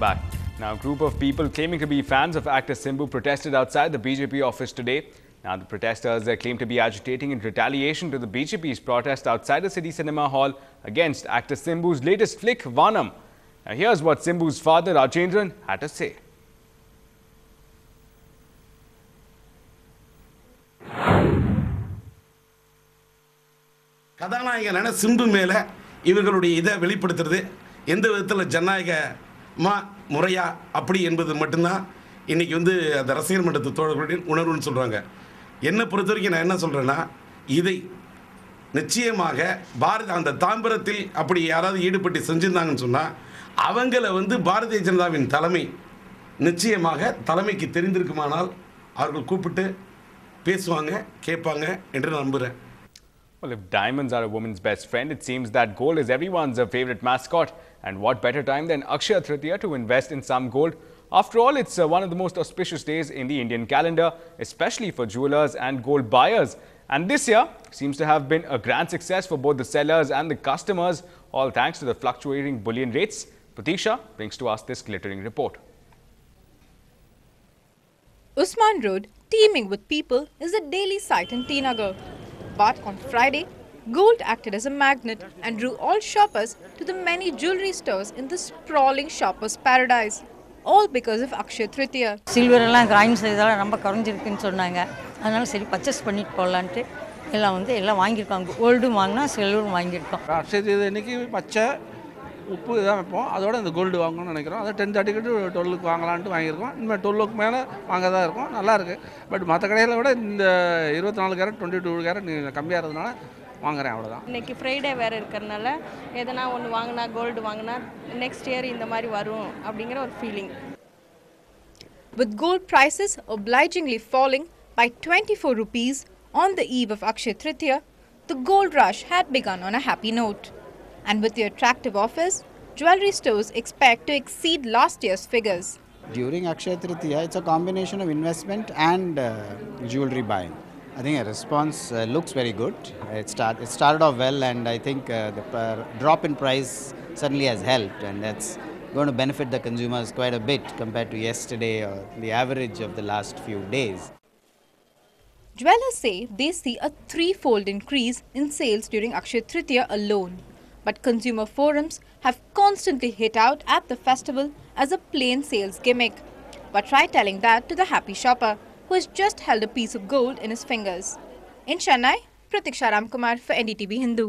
back. Now, a group of people claiming to be fans of actor Simbu protested outside the BJP office today. Now, the protesters claim to be agitating in retaliation to the BJP's protest outside the city cinema hall against actor Simbu's latest flick, Vanam. Now, here's what Simbu's father, Rajendran, had to say. கதாநாயகனான Simbu மேல இவர்களுடைய இதை வெளிப்படுத்துறது எந்த விதத்தில் ஜனநாயகமா முறையா அப்படி என்பது மட்டும்தான் இன்னைக்கு அந்த ரசிகர் மன்றத்து தோழர்களுடைய உணர்வுன்னு சொல்றாங்க. என்னை பொறுத்தவரைக்கும் நான் என்ன சொல்றேன்னா, இதை நிச்சயமாக அந்த தாம்பரத்தில் அப்படி யாராவது ஈடுபட்டு செஞ்சிருந்தாங்கன்னு சொன்னா அவங்கள பாரதிய ஜனதாவின் தலைமை நிச்சயமாக தலைமைக்கு தெரிந்திருக்குமானால் அவர்கள் கூப்பிட்டு பேசுவாங்க கேட்பாங்க என்று நம்புறேன். Well, if diamonds are a woman's best friend, it seems that gold is everyone's favorite mascot. And what better time than Akshaya Tritiya to invest in some gold? After all, it's one of the most auspicious days in the Indian calendar, especially for jewelers and gold buyers. And this year seems to have been a grand success for both the sellers and the customers, all thanks to the fluctuating bullion rates. Pratisha brings to us this glittering report. Usman Road, teeming with people, is a daily sight in T Nagar. But on Friday, gold acted as a magnet and drew all shoppers to the many jewelry stores in the sprawling shoppers' paradise. All because of Akshaya Tritiya. Silver and crimes are ரொம்ப குறஞ்சிருக்குன்னு சொன்னாங்க. அதனால சரி purchase பண்ணிட்டு போலாம்னு எல்லாம் வாங்கிருக்காங்க. கோல்டும் வாங்குனா சில்வரும் வாங்கிருக்கோம். அக்ஷய திதியை அன்னைக்கு பச்சை உப்பு இதான் வைப்போம். அதோட இந்த கோல்டு வாங்கணும்னு நினைக்கிறோம். அதை 10:30 to 12 வாங்கலாம்னு வாங்கியிருக்கோம். இனிமேல் 12 மேலே வாங்க தான் இருக்கும். நல்லா இருக்கு. பட் மற்ற கடைகளை விட இந்த 24 கேரட் 22 கேரட் கம்மியாக இருந்ததுனால வாங்குறேன், அவ்வளோதான். இன்னைக்கு ஃப்ரைடே வேறு இருக்கிறதுனால எதனா ஒன்று வாங்கினா கோல்டு வாங்கினா நெக்ஸ்ட் இயர் இந்த மாதிரி வரும் அப்படிங்கிற ஒரு feeling. With gold prices obligingly falling by 24 rupees on the eve of Akshaya Tritiya, the gold rush had begun on a happy note. And with the attractive offers, jewelry stores expect to exceed last year's figures. During Akshaya Tritiya, it's a combination of investment and jewelry buying. I think a response looks very good. It started off well, and I think the drop in price certainly has helped, and that's going to benefit the consumers quite a bit compared to yesterday or the average of the last few days. Jewelers say they see a threefold increase in sales during Akshaya Tritiya alone. But consumer forums have constantly hit out at the festival as a plain sales gimmick. But try telling that to the happy shopper who has just held a piece of gold in his fingers. In Chennai, Pratiksha Ramkumar for NDTV Hindu.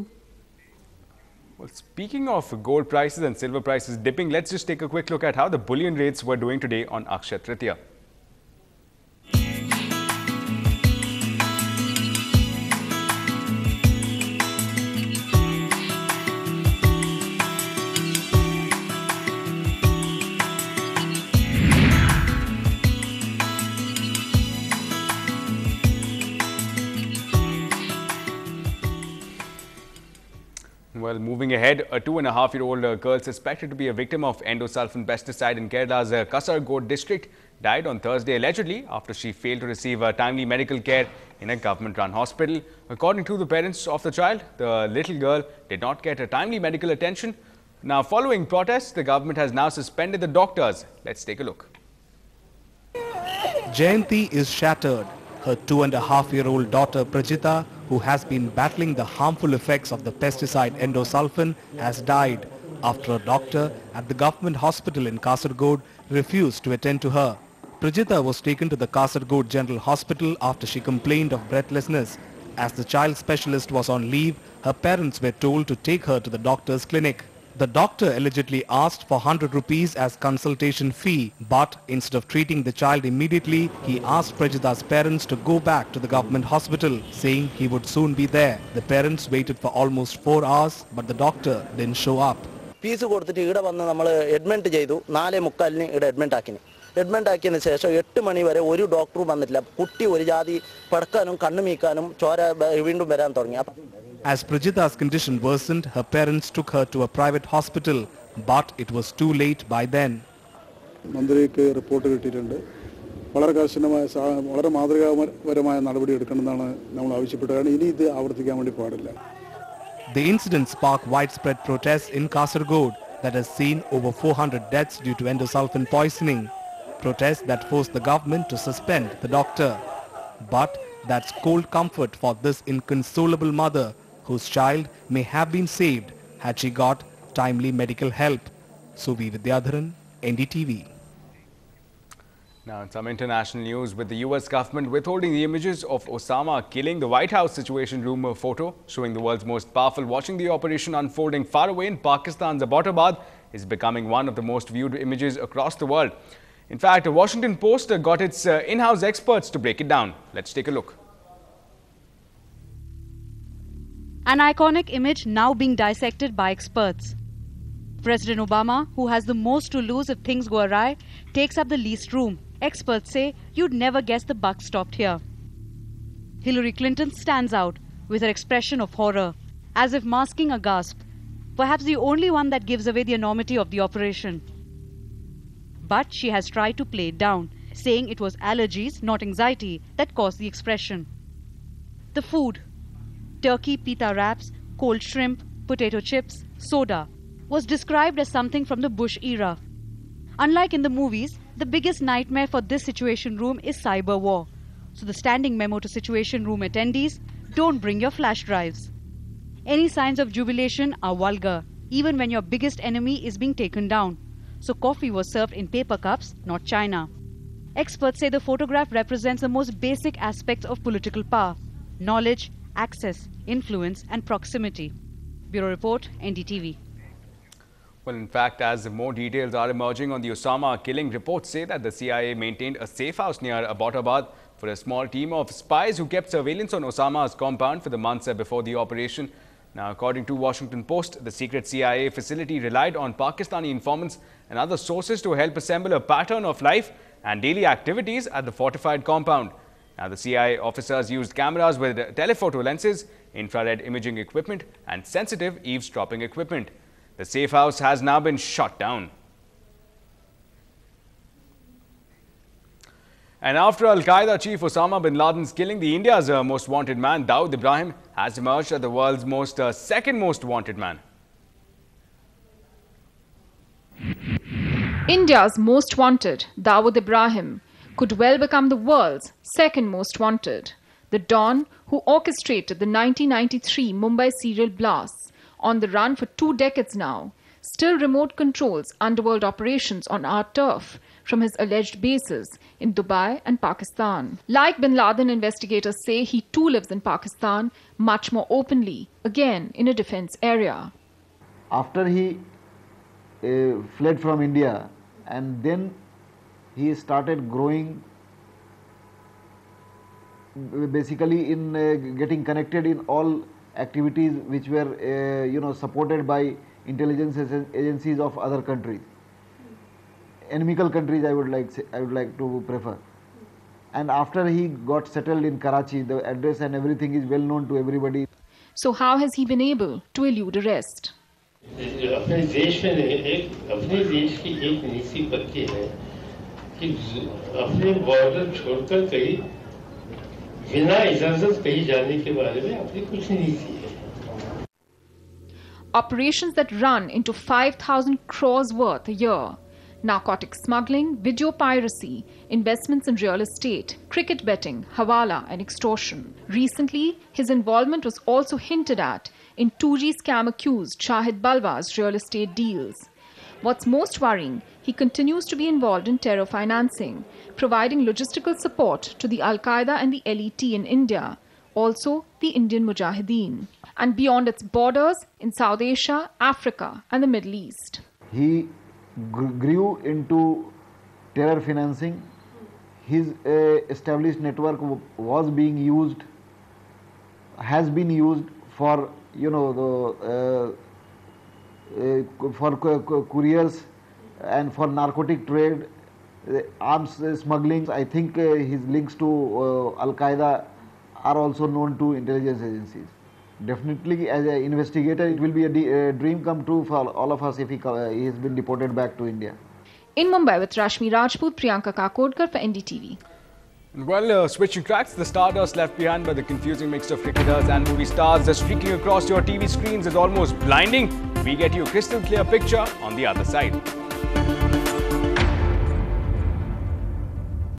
Well, speaking of gold prices and silver prices dipping, let's just take a quick look at how the bullion rates were doing today on Akshaya Tritiya. Well, moving ahead, a 2.5-year-old girl suspected to be a victim of endosulfan pesticide in Kerala's Kasaragod district died on Thursday allegedly after she failed to receive timely medical care in a government-run hospital. According to the parents of the child, the little girl did not get timely medical attention. Now, following protests, the government has now suspended the doctors. Let's take a look. Jayanti is shattered. Her 2.5-year-old daughter Prajita, who has been battling the harmful effects of the pesticide endosulfan, has died after a doctor at the government hospital in Kasaragod refused to attend to her. Prajita was taken to the Kasaragod General Hospital after she complained of breathlessness. As the child specialist was on leave, her parents were told to take her to the doctor's clinic. The doctor allegedly asked for 100 rupees as consultation fee, but instead of treating the child immediately, he asked Prajita's parents to go back to the government hospital, saying he would soon be there. The parents waited for almost 4 hours, but the doctor didn't show up. Fees കൊടുത്തിട്ട് ഇവിടെ വന്ന് നമ്മൾ admit ചെയ്തു. 4:45 ഇവിടെ admit ആക്കിന്. Admit ആക്കിയതിന് ശേഷം 8 മണി വരെ ഒരു ഡോക്ടറും വന്നിട്ടില്ല. കുട്ടി ഒരു ജാതി പടക്കാനും കണ്ണുമീക്കാനും ചോര വീണ്ടും വരാൻ തുടങ്ങി. As Prajita's condition worsened, her parents took her to a private hospital, but it was too late by then. മന്ത്രിക്ക് റിപ്പോർട്ട് കിട്ടിയിട്ടുണ്ട്. വളരെ കർശനമായ വളരെ മാതൃകാപരമായ നടപടി എടുക്കണമെന്നാണ് നമ്മൾ ആവശ്യപ്പെട്ടത്. ഇനി ഇത് ആവർത്തിക്കാൻ വേണ്ടി പാടില്ല. The incident sparked widespread protests in Kasaragod. that has seen over 400 deaths due to endosulfan poisoning. Protests that forced the government to suspend the doctor. But that's cold comfort for this inconsolable mother whose child may have been saved had she got timely medical help. Suvi Vidyadharan, NDTV. Now, in some international news, with the US government withholding the images of Osama killing, the White House Situation Room photo showing the world's most powerful watching the operation unfolding far away in Pakistan's Abbottabad is becoming one of the most viewed images across the world. In fact, the Washington Post got its in-house experts to break it down. Let's take a look. An iconic image now being dissected by experts. President Obama, who has the most to lose if things go awry, takes up the least room. Experts say you'd never guess the buck stopped here. Hillary Clinton stands out with her expression of horror, as if masking a gasp, perhaps the only one that gives away the enormity of the operation. But she has tried to play it down, saying it was allergies, not anxiety, that caused the expression. The food, turkey pita wraps, cold shrimp, potato chips, soda, was described as something from the Bush era. Unlike in the movies, the biggest nightmare for this Situation Room is cyber war. So the standing memo to Situation Room attendees, don't bring your flash drives. Any signs of jubilation are vulgar, even when your biggest enemy is being taken down. So coffee was served in paper cups, not china. Experts say the photograph represents the most basic aspects of political power: knowledge, access, influence and proximity. Bureau Report, NDTV. Well, in fact, as more details are emerging on the Osama killing, reports say that the CIA maintained a safe house near Abbottabad for a small team of spies who kept surveillance on Osama's compound for the months before the operation. Now, according to Washington Post, the secret CIA facility relied on Pakistani informants and other sources to help assemble a pattern of life and daily activities at the fortified compound. Now, the CIA officers used cameras with telephoto lenses, infrared imaging equipment and sensitive eavesdropping equipment. The safe house has now been shut down. And after Al-Qaeda chief Osama bin Laden's killing, India's most wanted man, Dawood Ibrahim, has emerged as the world's second most wanted man. India's most wanted, Dawood Ibrahim, could well become the world's second most wanted. The Don, who orchestrated the 1993 Mumbai serial blasts, on the run for 2 decades now, still remote controls underworld operations on our turf from his alleged bases in Dubai and Pakistan. Like bin Laden, investigators say he too lives in Pakistan much more openly, again in a defense area. After he fled from India, and then he started growing basically in getting connected in all activities which were supported by intelligence agencies of other countries, enemical countries. I would like to prefer. And after he got settled in Karachi, the address and everything is well known to everybody. So how has he been able to elude arrest? अपने देश में अपने देश की एक नीति पक्की है कि अपने बॉर्डर छोड़कर कहीं बिना इजाजत कहीं जाने के बारे में अपनी कुछ नीति है. Operations that run into 5,000 crores worth a year. Narcotic smuggling, video piracy, investments in real estate, cricket betting, hawala and extortion. Recently, his involvement was also hinted at in 2G scam accused Shahid Balwa's real estate deals. What's most worrying, he continues to be involved in terror financing, providing logistical support to the Al-Qaeda and the LET in India, also the Indian Mujahideen, and beyond its borders in South Asia, Africa and the Middle East. He grew into terror financing. His established network was being used, has been used for for couriers and for narcotic trade, arms smuggling. I think his links to Al-Qaeda are also known to intelligence agencies. Definitely, as an investigator, it will be a dream come true for all of us if he has been deported back to India. In Mumbai with Rashmi Rajput, Priyanka Kakodkar for NDTV. Well, switching tracks, the stardust left behind by the confusing mix of cricketers and movie stars streaking across your TV screens is almost blinding. We get you a crystal clear picture on the other side.